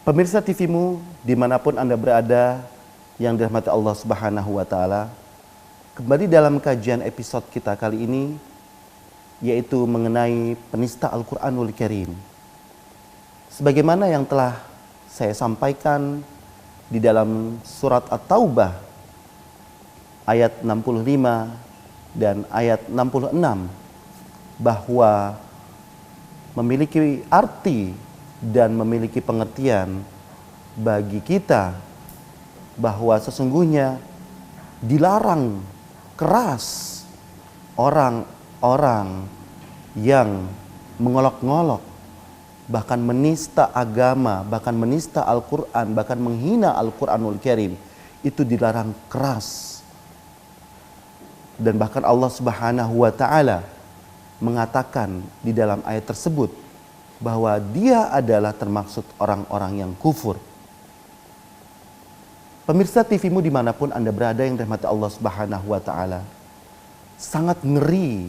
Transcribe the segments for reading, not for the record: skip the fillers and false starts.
Pemirsa TV-mu dimanapun Anda berada yang dirahmati Allah Subhanahu wa Ta'ala, kembali dalam kajian episode kita kali ini, yaitu mengenai penista Al-Quranul Karim. Sebagaimana yang telah saya sampaikan di dalam surat At-Taubah ayat 65 dan ayat 66, bahwa memiliki arti dan memiliki pengertian bagi kita bahwa sesungguhnya dilarang keras orang-orang yang mengolok-ngolok, bahkan menista agama, bahkan menista Al-Quran, bahkan menghina Al-Quranul Karim. Itu dilarang keras. Dan bahkan Allah Subhanahu wa Ta'ala mengatakan di dalam ayat tersebut bahwa dia adalah termaksud orang-orang yang kufur. Pemirsa TV-mu dimanapun Anda berada yang dirahmati Allah Subhanahu wa Ta'ala, sangat ngeri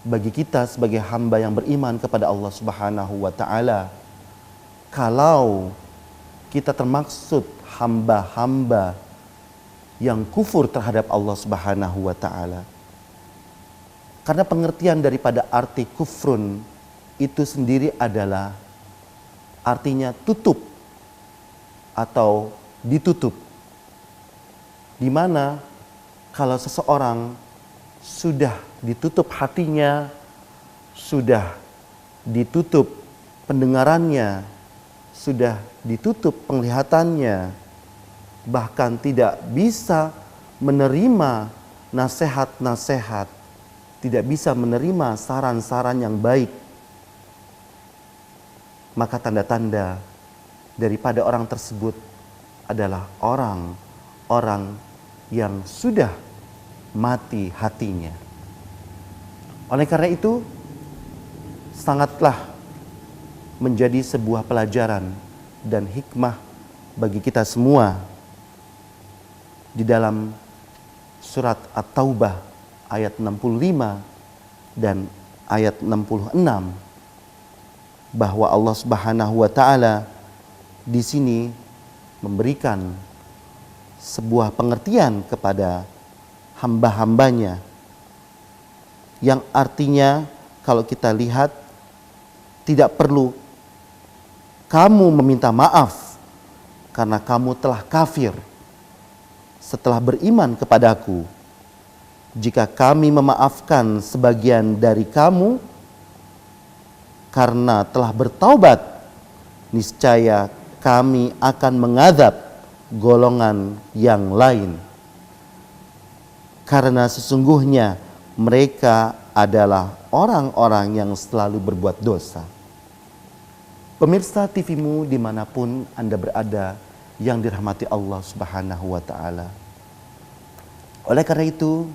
bagi kita sebagai hamba yang beriman kepada Allah Subhanahu wa Ta'ala kalau kita termaksud hamba-hamba yang kufur terhadap Allah Subhanahu wa Ta'ala. Karena pengertian daripada arti kufrun itu sendiri adalah artinya tutup atau ditutup. Dimana kalau seseorang sudah ditutup hatinya, sudah ditutup pendengarannya, sudah ditutup penglihatannya, bahkan tidak bisa menerima nasihat-nasihat, tidak bisa menerima saran-saran yang baik, maka tanda-tanda daripada orang tersebut adalah orang-orang yang sudah mati hatinya. Oleh karena itu, sangatlah menjadi sebuah pelajaran dan hikmah bagi kita semua di dalam surat At-Taubah ayat 65 dan ayat 66, bahwa Allah Subhanahu wa Ta'ala di sini memberikan sebuah pengertian kepada hamba-hambanya, yang artinya kalau kita lihat, tidak perlu kamu meminta maaf karena kamu telah kafir setelah beriman kepadaku. Jika kami memaafkan sebagian dari kamu karena telah bertaubat, niscaya kami akan mengadab golongan yang lain. Karena sesungguhnya mereka adalah orang-orang yang selalu berbuat dosa. Pemirsa TV-mu dimanapun Anda berada yang dirahmati Allah Subhanahu wa Ta'ala. Oleh karena itu,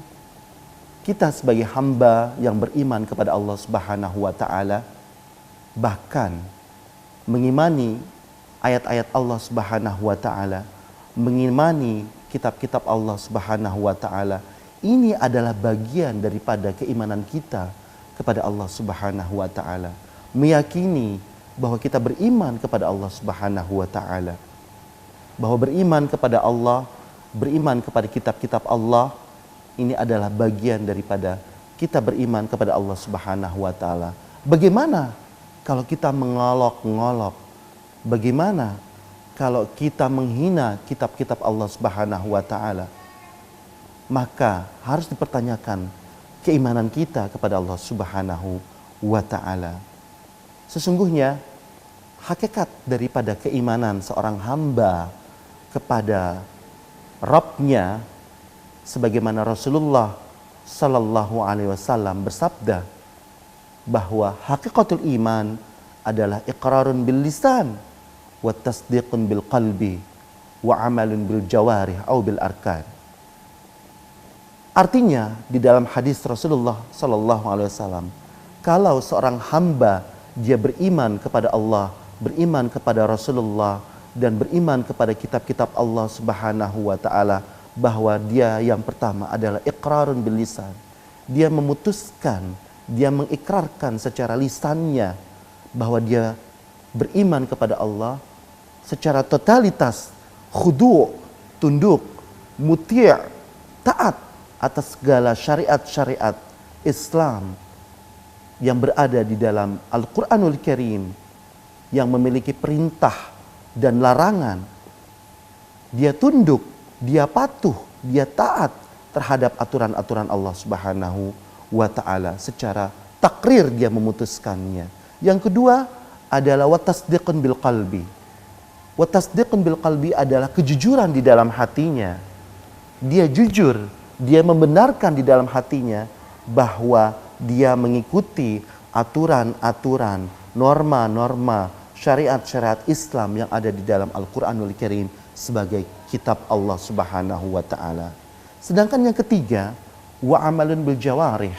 kita sebagai hamba yang beriman kepada Allah Subhanahu wa Ta'ala, bahkan mengimani ayat-ayat Allah Subhanahu wa Ta'ala, mengimani kitab-kitab Allah Subhanahu wa Ta'ala, ini adalah bagian daripada keimanan kita kepada Allah Subhanahu wa Ta'ala. Meyakini bahwa kita beriman kepada Allah Subhanahu wa Ta'ala, bahwa beriman kepada Allah, beriman kepada kitab-kitab Allah, ini adalah bagian daripada kita beriman kepada Allah Subhanahu wa Ta'ala. Bagaimana kalau kita mengolok-ngolok? Bagaimana kalau kita menghina kitab-kitab Allah Subhanahu wa Ta'ala? Maka harus dipertanyakan keimanan kita kepada Allah Subhanahu wa Ta'ala. Sesungguhnya hakikat daripada keimanan seorang hamba kepada Rabb-nya, sebagaimana Rasulullah Sallallahu Alaihi Wasallam bersabda bahwa hakikatul iman adalah iqrarun bil lisan wa tasdiqun bil qalbi wa amalun bil jawarih au bil arkan. Artinya di dalam hadis Rasulullah Sallallahu Alaihi Wasallam, kalau seorang hamba dia beriman kepada Allah, beriman kepada Rasulullah, dan beriman kepada kitab-kitab Allah Subhanahu wa Ta'ala, bahwa dia yang pertama adalah iqrarun bil lisan. Dia memutuskan, dia mengikrarkan secara lisannya bahwa dia beriman kepada Allah, secara totalitas, khudu', tunduk, muti', taat atas segala syariat-syariat Islam yang berada di dalam Al-Quranul Karim, yang memiliki perintah dan larangan. Dia tunduk, dia patuh, dia taat terhadap aturan-aturan Allah Subhanahu wa ta'ala. Secara takrir dia memutuskannya. Yang kedua adalah watasdiqun bil qalbi. Watasdiqun bil qalbi adalah kejujuran di dalam hatinya. Dia jujur, dia membenarkan di dalam hatinya bahwa dia mengikuti aturan-aturan, norma-norma, syariat-syariat Islam yang ada di dalam Al-Quranul Karim sebagai kitab Allah Subhanahu wa ta'ala. Sedangkan yang ketiga, wa amalun bil jawarih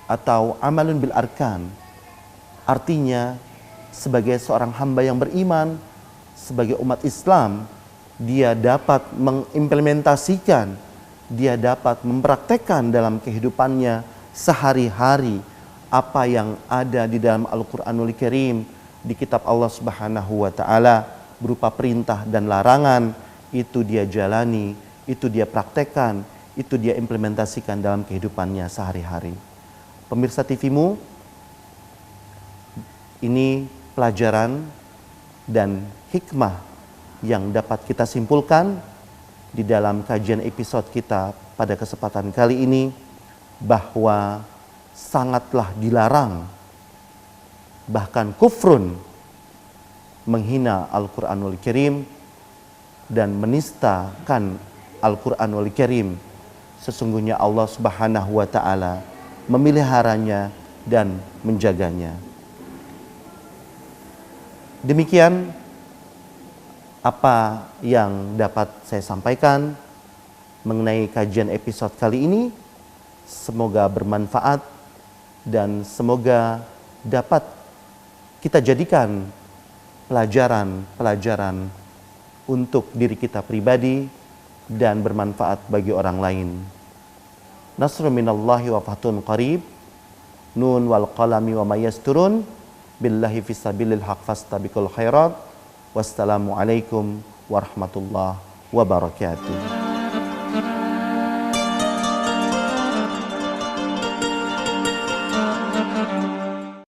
atau amalun bil arkan. Artinya sebagai seorang hamba yang beriman, sebagai umat Islam, dia dapat mengimplementasikan, dia dapat mempraktekkan dalam kehidupannya sehari-hari apa yang ada di dalam Al-Quranul Karim, di kitab Allah Subhanahu wa ta'ala, berupa perintah dan larangan. Itu dia jalani, itu dia praktekkan, itu dia implementasikan dalam kehidupannya sehari-hari. Pemirsa TV-mu, ini pelajaran dan hikmah yang dapat kita simpulkan di dalam kajian episode kita pada kesempatan kali ini, bahwa sangatlah dilarang, bahkan kufrun, menghina Al-Quranul Karim dan menistakan Al-Quranul Karim. Sesungguhnya Allah Subhanahu wa ta'ala memeliharanya dan menjaganya. Demikian apa yang dapat saya sampaikan mengenai kajian episode kali ini. Semoga bermanfaat dan semoga dapat kita jadikan pelajaran-pelajaran untuk diri kita pribadi dan bermanfaat bagi orang lain. Nasrun minallahi wa fathun qarib. Nun wal qalami wa mayasturun. Billahi fisabilil haq fastabiqul khairat. Wassalamualaikum warahmatullahi wabarakatuh.